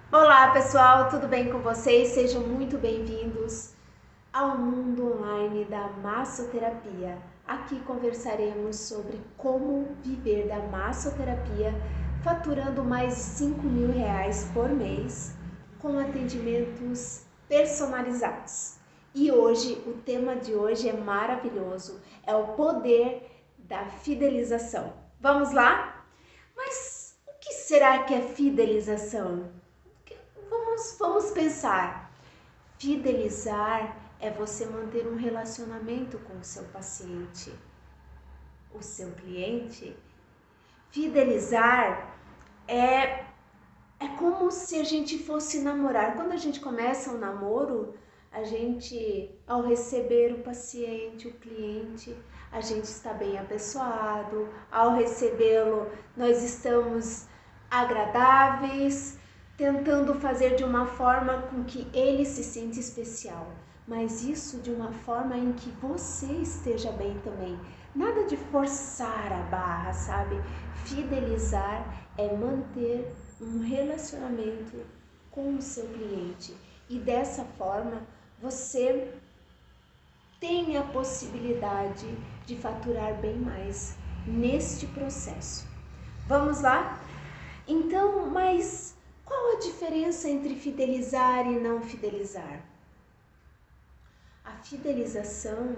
Olá pessoal, tudo bem com vocês? Sejam muito bem-vindos ao mundo online da massoterapia. Aqui conversaremos sobre como viver da massoterapia faturando mais de R$ 5.000 por mês com atendimentos personalizados. E hoje, o tema de hoje é maravilhoso, é o poder da fidelização. Vamos lá? Mas o que será que é fidelização? Vamos pensar. Fidelizar é você manter um relacionamento com o seu paciente, o seu cliente. Fidelizar é como se a gente fosse namorar. Quando a gente começa um namoro, a gente, ao receber o paciente, o cliente, a gente está bem apessoado. Ao recebê-lo, nós estamos agradáveis, tentando fazer de uma forma com que ele se sinta especial. Mas isso de uma forma em que você esteja bem também. Nada de forçar a barra, sabe? Fidelizar é manter um relacionamento com o seu cliente e dessa forma você tem a possibilidade de faturar bem mais neste processo. Vamos lá? Então, mas qual a diferença entre fidelizar e não fidelizar? A fidelização,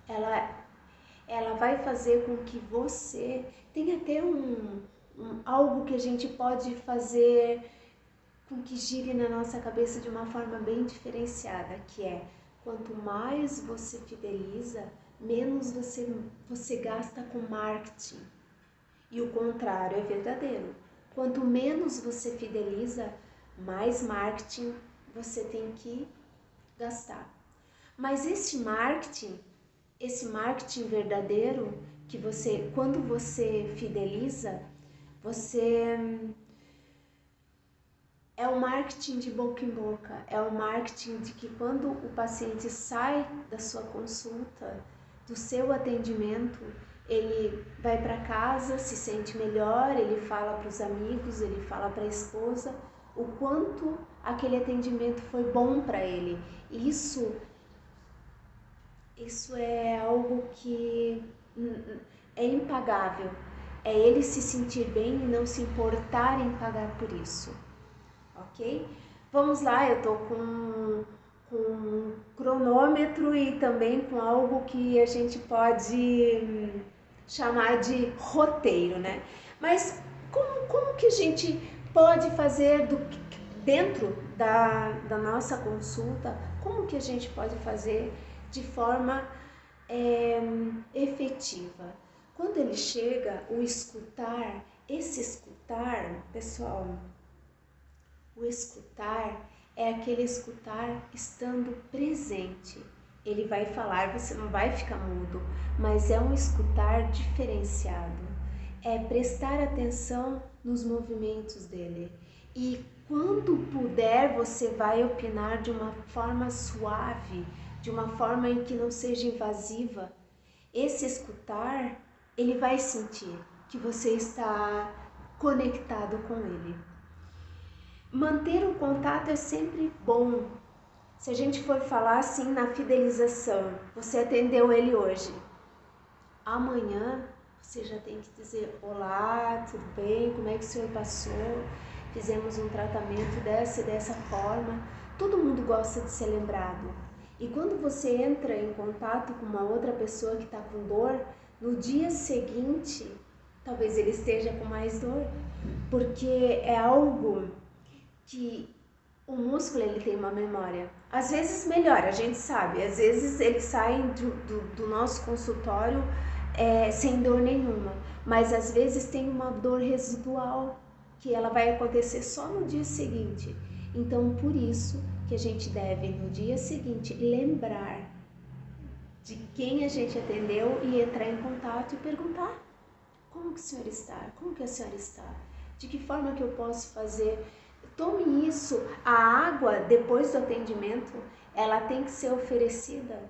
ela vai fazer com que você tenha até algo que a gente pode fazer com que gire na nossa cabeça de uma forma bem diferenciada, que é quanto mais você fideliza, menos você gasta com marketing. E o contrário é verdadeiro. Quanto menos você fideliza, mais marketing você tem que gastar. Mas esse marketing verdadeiro, que você, quando você fideliza, é o marketing de boca em boca, é o marketing de que quando o paciente sai da sua consulta, do seu atendimento, ele vai para casa, se sente melhor, ele fala para os amigos, ele fala para a esposa o quanto aquele atendimento foi bom para ele. Isso é algo que é impagável. É ele se sentir bem e não se importar em pagar por isso. Ok? Vamos lá, eu tô com um cronômetro e também com algo que a gente pode chamar de roteiro, né? Mas como que a gente pode fazer dentro da nossa consulta, como que a gente pode fazer de forma efetiva? Quando ele chega, esse escutar, pessoal, o escutar é aquele escutar estando presente. Ele vai falar, você não vai ficar mudo, mas é um escutar diferenciado. É prestar atenção nos movimentos dele. E quando puder, você vai opinar de uma forma suave, de uma forma em que não seja invasiva. Esse escutar, ele vai sentir que você está conectado com ele. Manter o contato é sempre bom. Se a gente for falar assim na fidelização, você atendeu ele hoje. Amanhã você já tem que dizer: olá, tudo bem? Como é que o senhor passou? Fizemos um tratamento dessa e dessa forma. Todo mundo gosta de ser lembrado. E quando você entra em contato com uma outra pessoa que está com dor, no dia seguinte, talvez ele esteja com mais dor, porque é algo que o músculo ele tem uma memória. Às vezes melhora, a gente sabe. Às vezes eles saem do nosso consultório sem dor nenhuma. Mas às vezes tem uma dor residual que ela vai acontecer só no dia seguinte. Então por isso que a gente deve no dia seguinte lembrar de quem a gente atendeu e entrar em contato e perguntar: como que o senhor está? Como que a senhora está? De que forma que eu posso fazer? Tome isso. A água, depois do atendimento, ela tem que ser oferecida.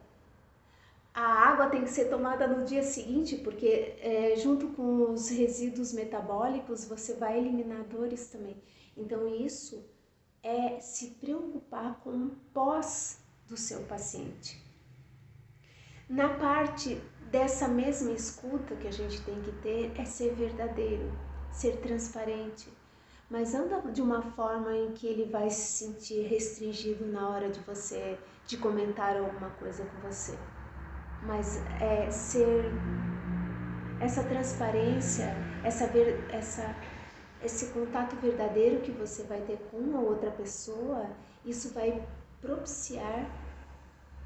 A água tem que ser tomada no dia seguinte, porque junto com os resíduos metabólicos, você vai eliminar dores também. Então isso é se preocupar com o pós do seu paciente. Na parte dessa mesma escuta que a gente tem que ter é ser verdadeiro, ser transparente, mas anda de uma forma em que ele vai se sentir restringido na hora de comentar alguma coisa com você. Mas é ser essa transparência, esse contato verdadeiro que você vai ter com a outra pessoa, isso vai propiciar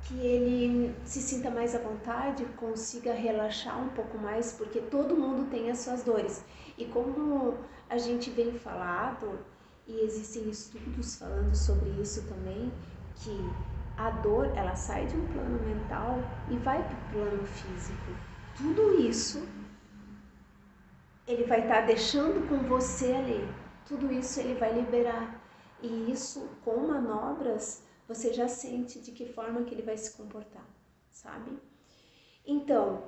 que ele se sinta mais à vontade, consiga relaxar um pouco mais, porque todo mundo tem as suas dores. E como a gente vem falado, e existem estudos falando sobre isso também, que a dor, ela sai de um plano mental e vai para o plano físico. Tudo isso ele vai estar deixando com você ali. Tudo isso ele vai liberar. E isso, com manobras, você já sente de que forma que ele vai se comportar, sabe? Então,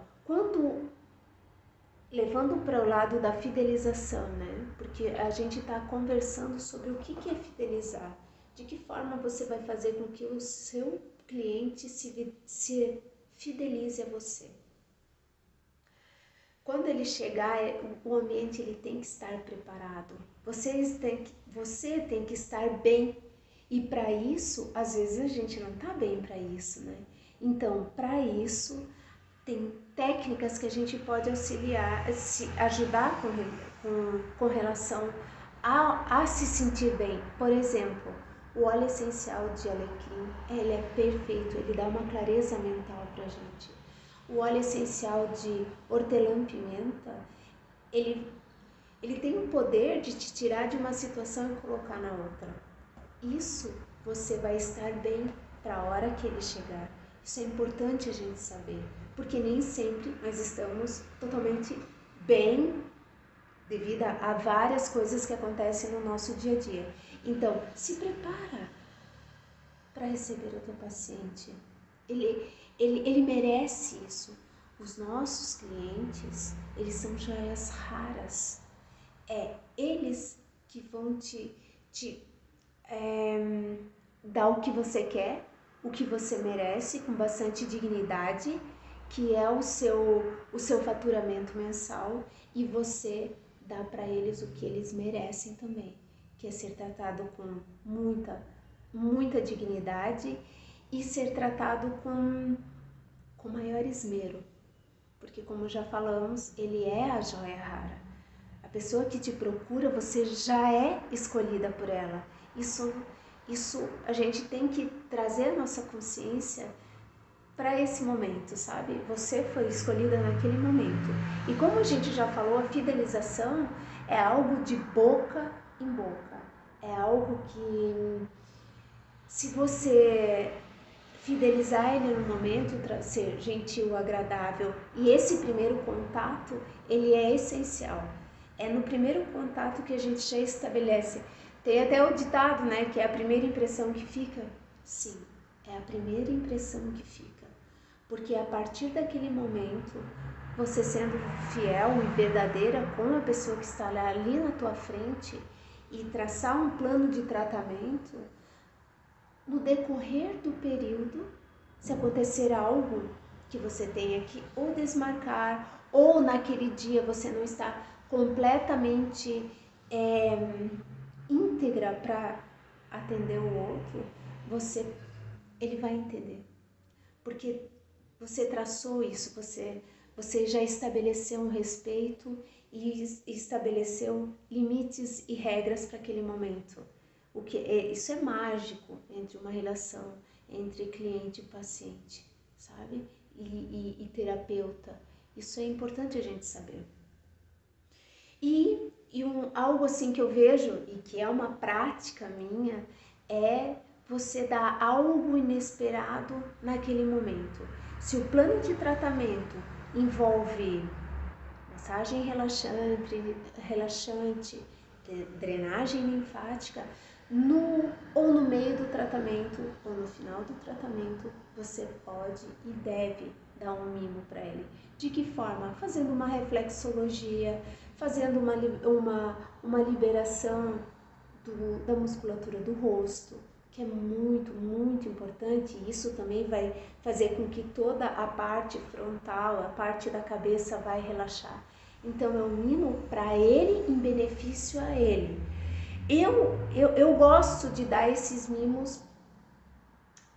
levando para o lado da fidelização, né? Porque a gente está conversando sobre o que é fidelizar. De que forma você vai fazer com que o seu cliente se fidelize a você. Quando ele chegar, o ambiente ele tem que estar preparado. Você tem que estar bem. E para isso, às vezes a gente não está bem para isso, né? Então, para isso, tem técnicas que a gente pode auxiliar, ajudar com relação a se sentir bem. Por exemplo, o óleo essencial de alecrim, ele é perfeito, ele dá uma clareza mental para a gente. O óleo essencial de hortelã-pimenta, ele tem o poder de te tirar de uma situação e colocar na outra. Isso você vai estar bem para a hora que ele chegar. Isso é importante a gente saber, porque nem sempre nós estamos totalmente bem devido a várias coisas que acontecem no nosso dia a dia. Então, se prepara para receber o teu paciente. Ele merece isso. Os nossos clientes, eles são joias raras. É eles que vão te dar o que você quer, o que você merece, com bastante dignidade, que é o seu faturamento mensal, e você dá para eles o que eles merecem também, que é ser tratado com muita dignidade e ser tratado com maior esmero, porque como já falamos, ele é a joia rara. A pessoa que te procura, você já é escolhida por ela. Isso a gente tem que trazer a nossa consciência para esse momento, sabe? Você foi escolhida naquele momento. E como a gente já falou, a fidelização é algo de boca em boca. É algo que, se você fidelizar ele no momento, ser gentil, agradável, e esse primeiro contato, ele é essencial. É no primeiro contato que a gente já estabelece. Tem até o ditado, né, que é a primeira impressão que fica. Sim, é a primeira impressão que fica. Porque a partir daquele momento, você sendo fiel e verdadeira com a pessoa que está ali na tua frente e traçar um plano de tratamento, no decorrer do período, se acontecer algo que você tenha que ou desmarcar, ou naquele dia você não está completamente íntegra para atender o outro, ele vai entender. Porque você traçou isso, você já estabeleceu um respeito e estabeleceu limites e regras para aquele momento. Isso é mágico entre uma relação entre cliente e paciente, sabe? E terapeuta. Isso é importante a gente saber. E algo assim que eu vejo, e que é uma prática minha, é você dar algo inesperado naquele momento. Se o plano de tratamento envolve massagem relaxante, drenagem linfática, ou no meio do tratamento, ou no final do tratamento, você pode e deve dar um mimo para ele. De que forma? Fazendo uma reflexologia, fazendo uma liberação da musculatura do rosto, que é muito, muito importante. Isso também vai fazer com que toda a parte frontal, a parte da cabeça vai relaxar. Então é um mimo para ele, em benefício a ele. Eu gosto de dar esses mimos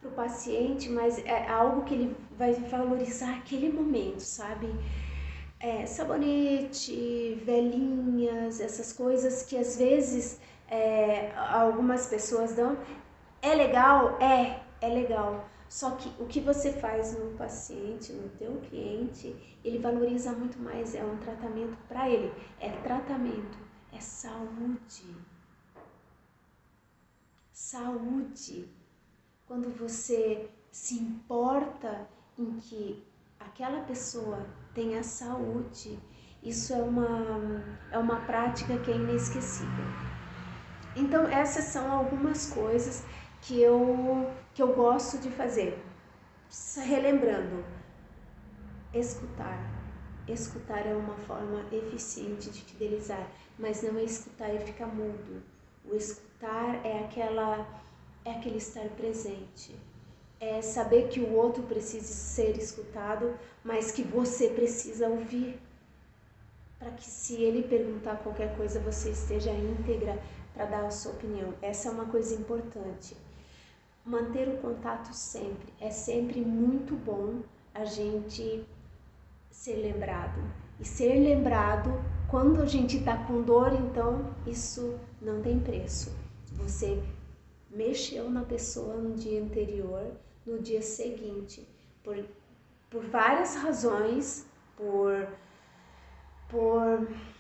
para o paciente, mas é algo que ele vai valorizar aquele momento, sabe? Sabonete, velhinhas, essas coisas que às vezes algumas pessoas dão. É legal? É legal. Só que o que você faz no paciente, no teu cliente, ele valoriza muito mais. É um tratamento para ele. É tratamento, é saúde. Saúde. Quando você se importa em que aquela pessoa tenha saúde, isso é uma prática que é inesquecível. Então essas são algumas coisas que eu gosto de fazer. Relembrando, escutar. Escutar é uma forma eficiente de fidelizar, mas não é escutar e ficar mudo. O escutar é aquele estar presente. É saber que o outro precisa ser escutado, mas que você precisa ouvir. Para que se ele perguntar qualquer coisa, você esteja íntegra para dar a sua opinião. Essa é uma coisa importante. Manter o contato sempre. É sempre muito bom a gente ser lembrado. E ser lembrado, quando a gente está com dor, então isso não tem preço. Você mexeu na pessoa no dia anterior, no dia seguinte, por várias razões, por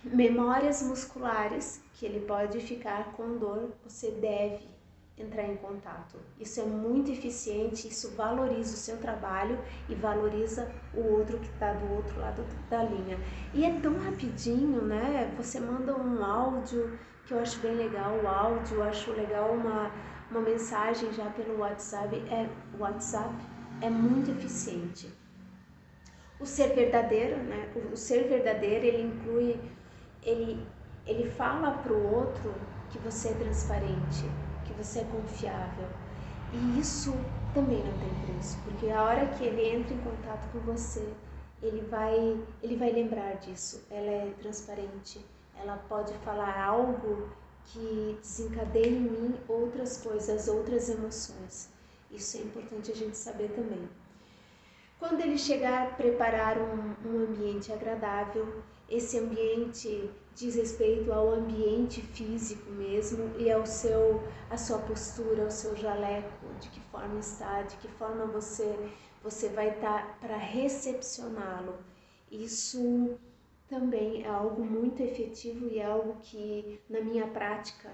memórias musculares, que ele pode ficar com dor, você deve entrar em contato. Isso é muito eficiente, isso valoriza o seu trabalho e valoriza o outro que está do outro lado da linha. E é tão rapidinho, né? Você manda um áudio, que eu acho bem legal o áudio, eu acho legal uma mensagem já pelo WhatsApp, é muito eficiente. O ser verdadeiro, né? O ser verdadeiro, ele inclui, ele fala para o outro que você é transparente, que você é confiável. E isso também não tem preço, porque a hora que ele entra em contato com você, ele vai lembrar disso. Ela é transparente, ela pode falar algo que desencadeia em mim outras coisas, outras emoções. Isso é importante a gente saber também. Quando ele chegar, preparar um ambiente agradável. Esse ambiente diz respeito ao ambiente físico mesmo e a sua postura, ao seu jaleco, de que forma está, de que forma você vai estar para recepcioná-lo. Isso também é algo muito efetivo e é algo que na minha prática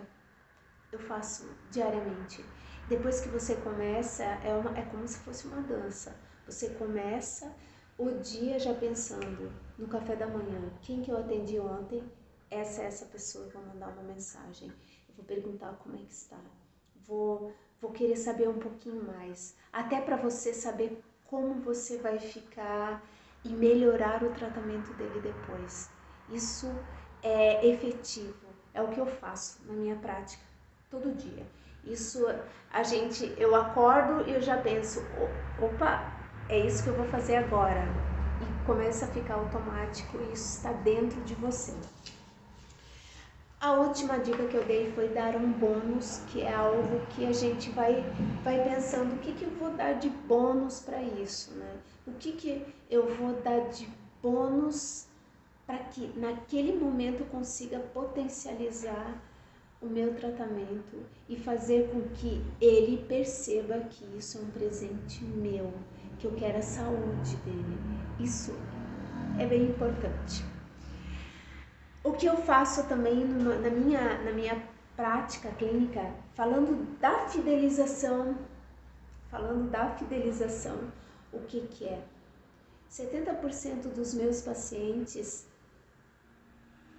eu faço diariamente. Depois que você começa, é como se fosse uma dança. Você começa o dia já pensando no café da manhã, quem que eu atendi ontem, essa pessoa, eu vou mandar uma mensagem, eu vou perguntar como é que está, vou querer saber um pouquinho mais, até para você saber como você vai ficar e melhorar o tratamento dele depois. Isso é efetivo, é o que eu faço na minha prática todo dia. Isso eu acordo e eu já penso, opa, é isso que eu vou fazer agora. E começa a ficar automático e isso está dentro de você. A última dica que eu dei foi dar um bônus, que é algo que a gente vai pensando, o que eu vou dar de bônus para isso, né? O que eu vou dar de bônus para que naquele momento eu consiga potencializar o meu tratamento e fazer com que ele perceba que isso é um presente meu, que eu quero a saúde dele. Isso é bem importante. O que eu faço também na minha prática clínica, falando da fidelização, o que é? 70% dos meus pacientes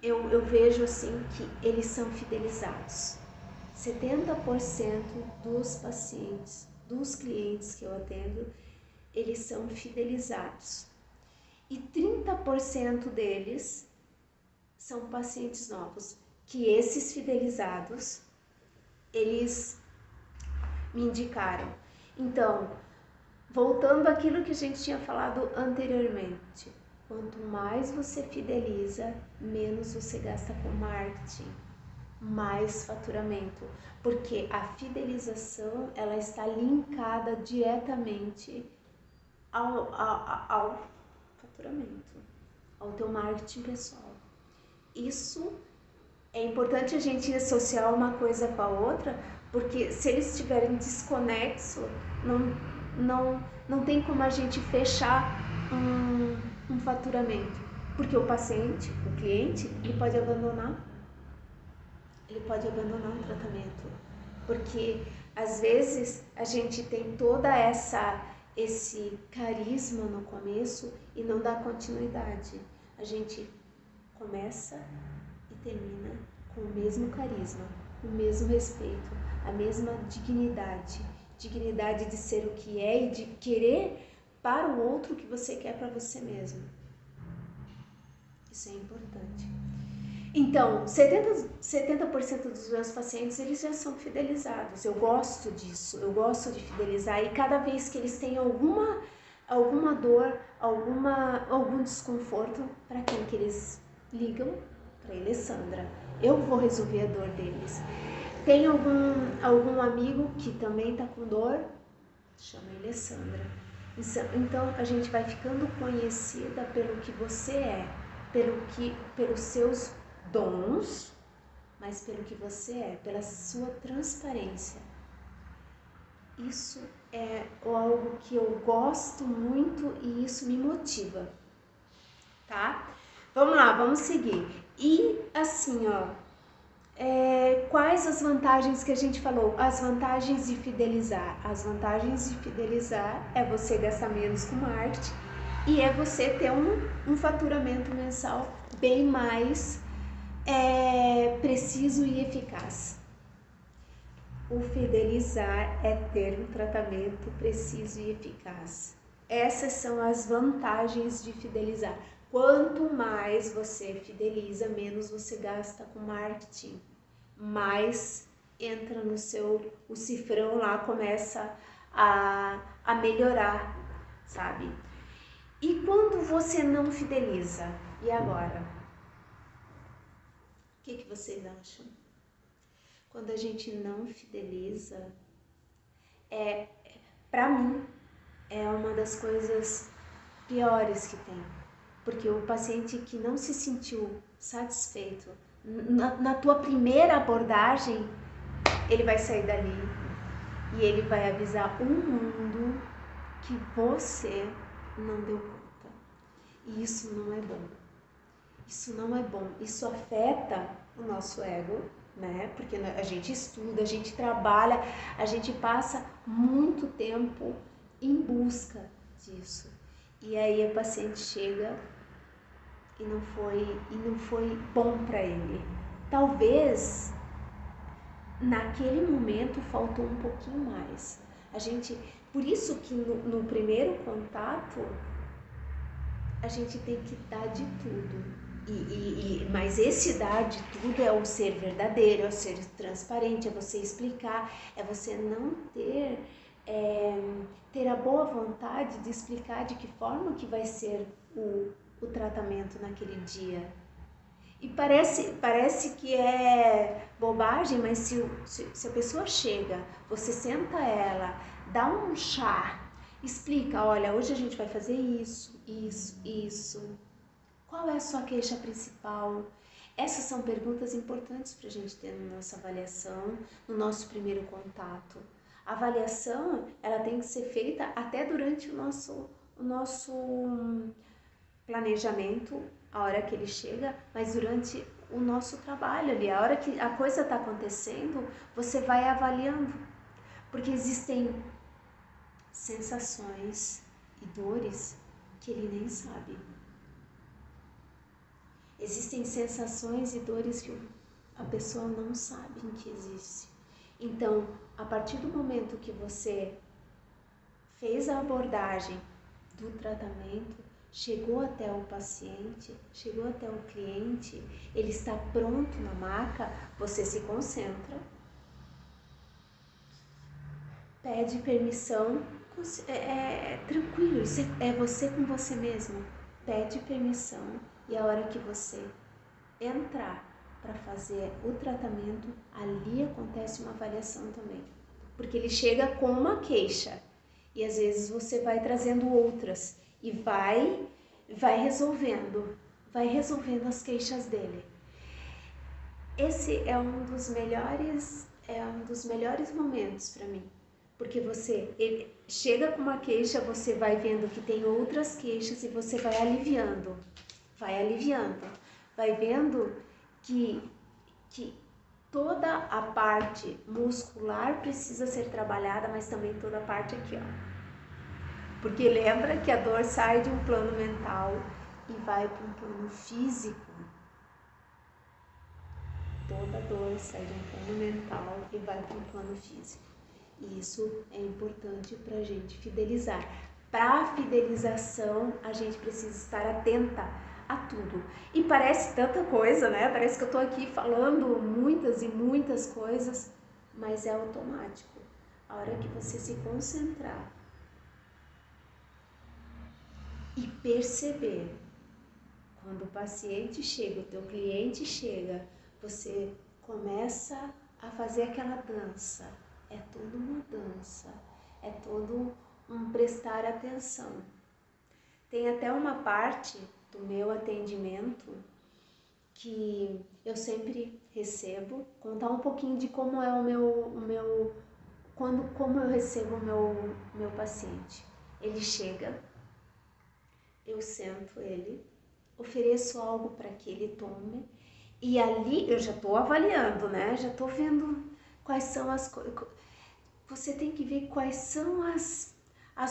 eu vejo assim que eles são fidelizados. 70% dos pacientes, dos clientes que eu atendo, eles são fidelizados. E 30% deles são pacientes novos, que esses fidelizados, eles me indicaram. Então, voltando àquilo que a gente tinha falado anteriormente, quanto mais você fideliza, menos você gasta com marketing, mais faturamento, porque a fidelização ela está linkada diretamente ao faturamento, ao teu marketing pessoal. Isso é importante a gente associar uma coisa com a outra, porque se eles estiverem desconexos, não tem como a gente fechar um faturamento, porque o paciente, o cliente, ele pode abandonar o tratamento, porque às vezes a gente tem toda esse carisma no começo e não dá continuidade. A gente começa e termina com o mesmo carisma, o mesmo respeito, a mesma dignidade de ser o que é e de querer para o outro o que você quer para você mesmo. Isso é importante. Então, 70% dos meus pacientes, eles já são fidelizados. Eu gosto disso, eu gosto de fidelizar. E cada vez que eles têm alguma dor, algum desconforto, para quem que eles ligam? Para a Alessandra. Eu vou resolver a dor deles. Tem algum amigo que também está com dor? Chama a Alessandra. Então, a gente vai ficando conhecida pelo que você é, pelos seus dons, mas pelo que você é, pela sua transparência. Isso é algo que eu gosto muito e isso me motiva, tá? Vamos lá, vamos seguir. E assim, ó, quais as vantagens que a gente falou? As vantagens de fidelizar. As vantagens de fidelizar é você gastar menos com marketing e é você ter um faturamento mensal bem mais preciso e eficaz. O fidelizar é ter um tratamento preciso e eficaz. Essas são as vantagens de fidelizar. Quanto mais você fideliza, menos você gasta com marketing, mais entra no o cifrão lá começa a melhorar, sabe? E quando você não fideliza? E agora? O que vocês acham? Quando a gente não fideliza, pra mim, é uma das coisas piores que tem. Porque o paciente que não se sentiu satisfeito na tua primeira abordagem, ele vai sair dali e ele vai avisar o mundo que você não deu conta. E isso não é bom. Isso não é bom. Isso afeta o nosso ego, né? Porque a gente estuda, a gente trabalha, a gente passa muito tempo em busca disso. E aí o paciente chega e não foi bom para ele. Talvez naquele momento faltou um pouquinho mais. Por isso que no primeiro contato a gente tem que dar de tudo. Mas esse dar de tudo é o ser verdadeiro, é o ser transparente, é você explicar, é você não ter a boa vontade de explicar de que forma que vai ser o tratamento naquele dia. E parece que é bobagem, mas se a pessoa chega, você senta ela, dá um chá, explica, olha, hoje a gente vai fazer isso, isso, isso. Qual é a sua queixa principal? Essas são perguntas importantes para a gente ter na nossa avaliação, no nosso primeiro contato. A avaliação, ela tem que ser feita até durante o nosso planejamento, a hora que ele chega, mas durante o nosso trabalho ali, a hora que a coisa está acontecendo, você vai avaliando, porque existem sensações e dores que ele nem sabe. Existem sensações e dores que a pessoa não sabe que existe. Então, a partir do momento que você fez a abordagem do tratamento, chegou até o paciente, chegou até o cliente, ele está pronto na maca, você se concentra, pede permissão, tranquilo, isso é você com você mesmo. Pede permissão e a hora que você entrar para fazer o tratamento, ali acontece uma avaliação também. Porque ele chega com uma queixa e às vezes você vai trazendo outras e vai resolvendo as queixas dele. Esse é um dos melhores momentos para mim, porque ele chega com uma queixa, você vai vendo que tem outras queixas e você vai aliviando, vai vendo que toda a parte muscular precisa ser trabalhada, mas também toda a parte aqui, ó. Porque lembra que a dor sai de um plano mental e vai para um plano físico. Toda dor sai de um plano mental e vai para um plano físico. E isso é importante para a gente fidelizar. Para a fidelização, a gente precisa estar atenta a tudo. E parece tanta coisa, né? Parece que eu tô aqui falando muitas e muitas coisas, mas é automático. A hora que você se concentrar e perceber, quando o paciente chega, o teu cliente chega, você começa a fazer aquela dança. É toda uma dança, é todo um prestar atenção. Tem até uma parte do meu atendimento que eu sempre recebo, contar um pouquinho de como é como eu recebo o meu paciente. Ele chega, eu sento ele, ofereço algo para que ele tome e ali eu já estou avaliando, né? Já estou vendo quais são as coisas. Você tem que ver quais são as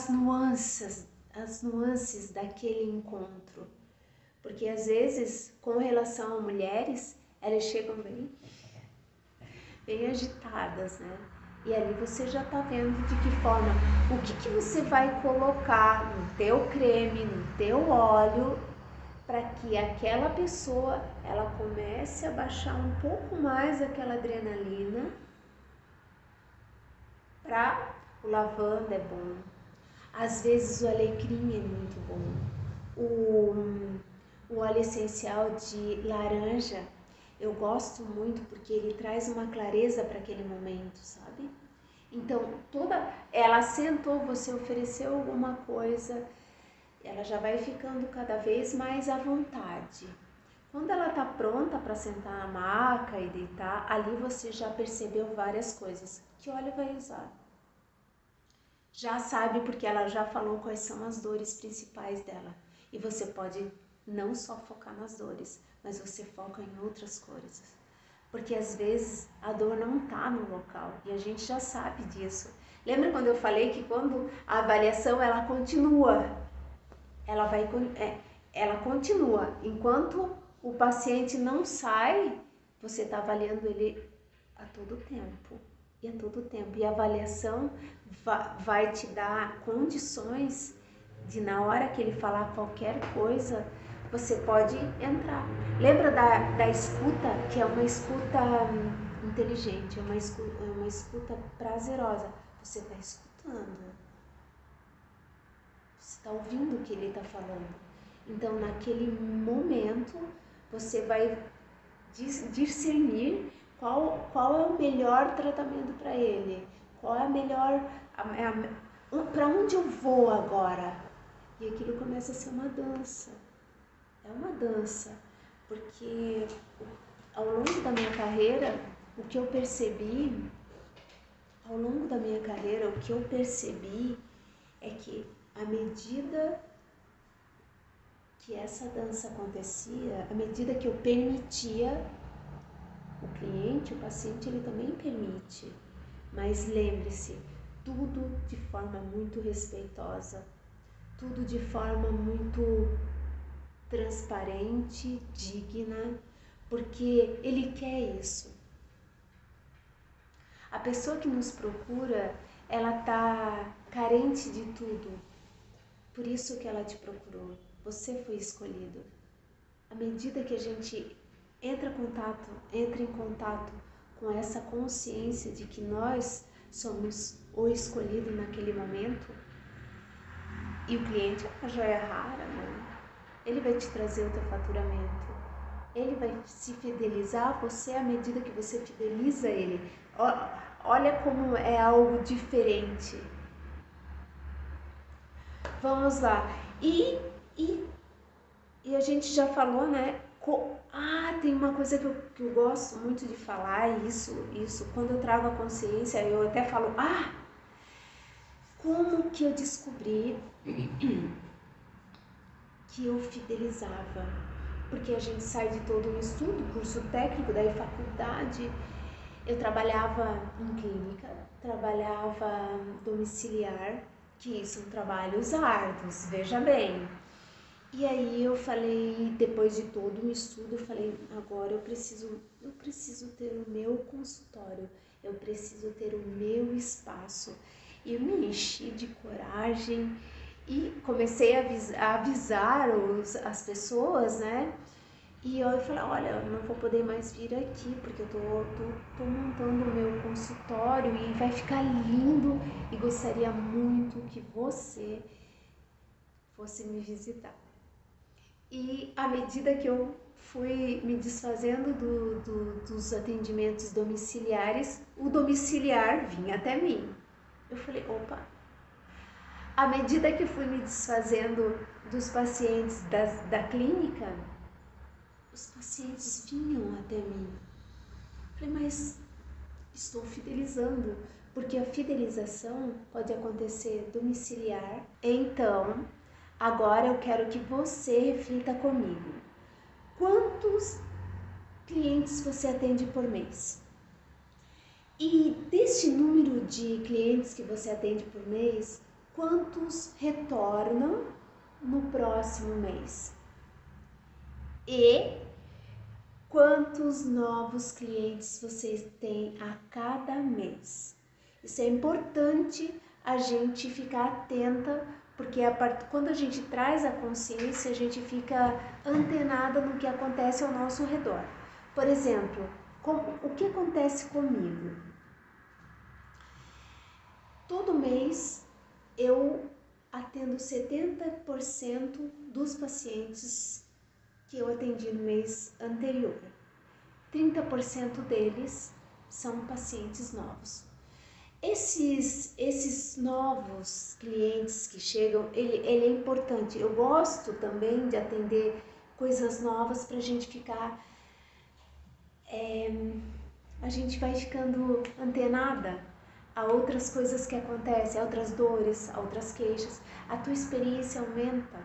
nuances daquele encontro. Porque às vezes, com relação a mulheres, elas chegam bem agitadas, né? E ali você já tá vendo de que forma, o que você vai colocar no teu creme, no teu óleo, para que aquela pessoa, ela comece a baixar um pouco mais aquela adrenalina. O lavanda é bom, às vezes o alecrim é muito bom, o óleo essencial de laranja eu gosto muito porque ele traz uma clareza para aquele momento, sabe? Então, ela sentou, você ofereceu alguma coisa, ela já vai ficando cada vez mais à vontade. Quando ela está pronta para sentar na maca e deitar, ali você já percebeu várias coisas. Que óleo vai usar? Já sabe porque ela já falou quais são as dores principais dela. E você pode não só focar nas dores, mas você foca em outras coisas. Porque às vezes a dor não está no local e a gente já sabe disso. Lembra quando eu falei que quando a avaliação ela continua, ela continua. Enquanto o paciente não sai, você está avaliando ele a todo tempo. E a todo tempo. E a avaliação vai te dar condições de, na hora que ele falar qualquer coisa, você pode entrar. Lembra da escuta, que é uma escuta inteligente, é uma escuta prazerosa. Você está escutando. Você está ouvindo o que ele está falando. Então, naquele momento, você vai discernir qual é o melhor tratamento para ele, qual é a melhor, para onde eu vou agora. E aquilo começa a ser uma dança. É uma dança, porque ao longo da minha carreira, o que eu percebi é que à medida que essa dança acontecia, à medida que eu permitia, o cliente, o paciente, ele também permite. Mas lembre-se, tudo de forma muito respeitosa, tudo de forma muito transparente, digna, porque ele quer isso. A pessoa que nos procura, ela está carente de tudo. Por isso que ela te procurou. Você foi escolhido. À medida que a gente entra em contato com essa consciência de que nós somos o escolhido naquele momento. E o cliente é uma joia rara, né? Ele vai te trazer o teu faturamento. Ele vai se fidelizar a você à medida que você fideliza ele. Olha como é algo diferente. Vamos lá. E a gente já falou, né? Tem uma coisa que eu gosto muito de falar, isso. Quando eu trago a consciência, eu até falo, como que eu descobri que eu fidelizava? Porque a gente sai de todo um estudo, curso técnico, daí faculdade. Eu trabalhava em clínica, trabalhava domiciliar, que são trabalhos árduos, veja bem. E aí eu falei, depois de todo um estudo, eu falei, agora eu preciso ter o meu consultório, eu preciso ter o meu espaço. E eu me enchi de coragem e comecei a avisar as pessoas, né? E eu falei, olha, eu não vou poder mais vir aqui, porque eu tô montando o meu consultório e vai ficar lindo e gostaria muito que você fosse me visitar. E à medida que eu fui me desfazendo dos atendimentos domiciliares, o domiciliar vinha até mim. Eu falei, opa! À medida que fui me desfazendo dos pacientes da clínica, os pacientes vinham até mim. Eu falei, mas estou fidelizando, porque a fidelização pode acontecer domiciliar. Então, agora eu quero que você reflita comigo. Quantos clientes você atende por mês? E deste número de clientes que você atende por mês, quantos retornam no próximo mês? E quantos novos clientes você tem a cada mês? Isso é importante a gente ficar atenta, porque quando a gente traz a consciência, a gente fica antenada no que acontece ao nosso redor. Por exemplo, o que acontece comigo? Todo mês eu atendo 70% dos pacientes que eu atendi no mês anterior. 30% deles são pacientes novos. Esses novos clientes que chegam, ele é importante. Eu gosto também de atender coisas novas para a gente ficar... a gente vai ficando antenada a outras coisas que acontecem, a outras dores, a outras queixas. A tua experiência aumenta.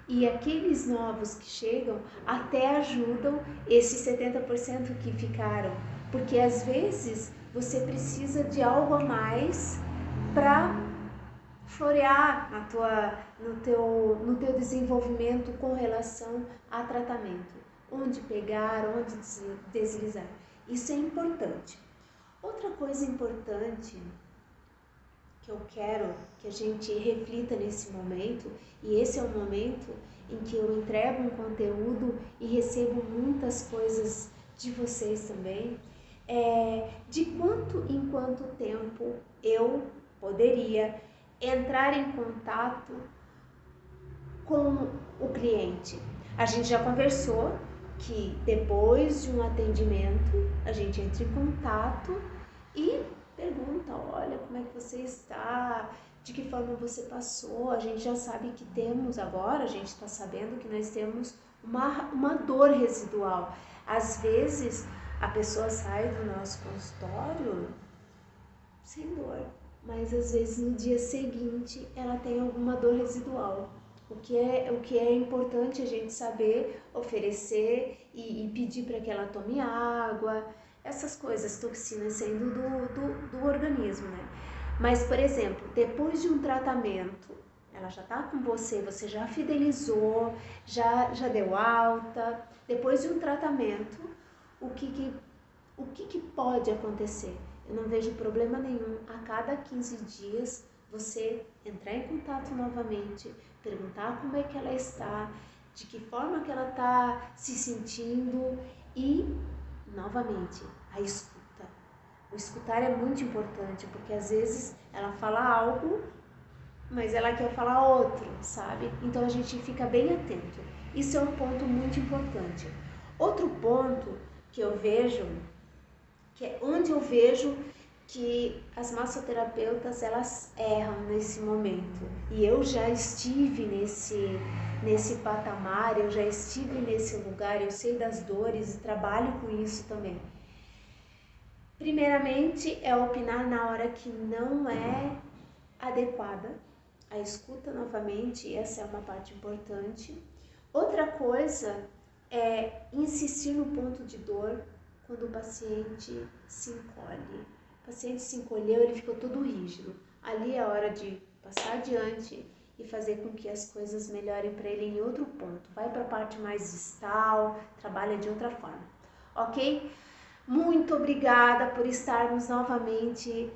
E aqueles novos que chegam até ajudam esses 70% que ficaram. Porque às vezes você precisa de algo a mais para florear no teu desenvolvimento com relação a tratamento. Onde pegar, onde deslizar. Isso é importante. Outra coisa importante que eu quero que a gente reflita nesse momento, e esse é um momento em que eu entrego um conteúdo e recebo muitas coisas de vocês também, de quanto em quanto tempo eu poderia entrar em contato com o cliente. A gente já conversou que depois de um atendimento a gente entra em contato e pergunta, olha, como é que você está, de que forma você passou. A gente já sabe que temos agora, a gente está sabendo que nós temos uma dor residual. Às vezes a pessoa sai do nosso consultório sem dor, mas às vezes no dia seguinte ela tem alguma dor residual. O que é importante a gente saber oferecer e pedir para que ela tome água, essas coisas, toxinas saindo do organismo, né? Mas, por exemplo, depois de um tratamento, ela já tá com você já fidelizou, já deu alta. Depois de um tratamento, o que pode acontecer? Eu não vejo problema nenhum a cada 15 dias você entrar em contato novamente, perguntar como é que ela está, de que forma que ela está se sentindo e, novamente, a escuta. O escutar é muito importante, porque às vezes ela fala algo, mas ela quer falar outro, sabe? Então a gente fica bem atento. Isso é um ponto muito importante. Outro ponto que eu vejo, que é onde eu vejo que as massoterapeutas elas erram nesse momento. E eu já estive nesse patamar, eu já estive nesse lugar, eu sei das dores e trabalho com isso também. Primeiramente é opinar na hora que não é adequada. A escuta novamente, essa é uma parte importante. Outra coisa é insistir no ponto de dor quando o paciente se encolhe. O paciente se encolheu, ele ficou todo rígido. Ali é a hora de passar adiante e fazer com que as coisas melhorem para ele em outro ponto. Vai para a parte mais distal, trabalha de outra forma, ok? Muito obrigada por estarmos novamente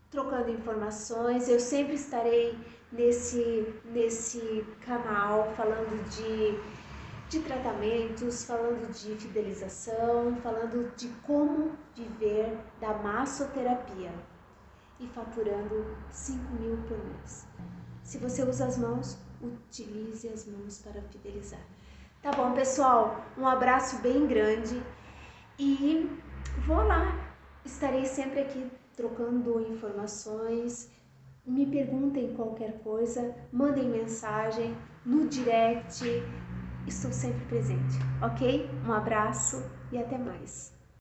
trocando informações. Eu sempre estarei nesse canal falando de tratamentos, falando de fidelização, falando de como viver da massoterapia e faturando 5.000 por mês. Se você usa as mãos, utilize as mãos para fidelizar. Tá bom, pessoal? Um abraço bem grande e vou lá. Estarei sempre aqui trocando informações. Me perguntem qualquer coisa, mandem mensagem no direct. Estou sempre presente, ok? Um abraço e até mais.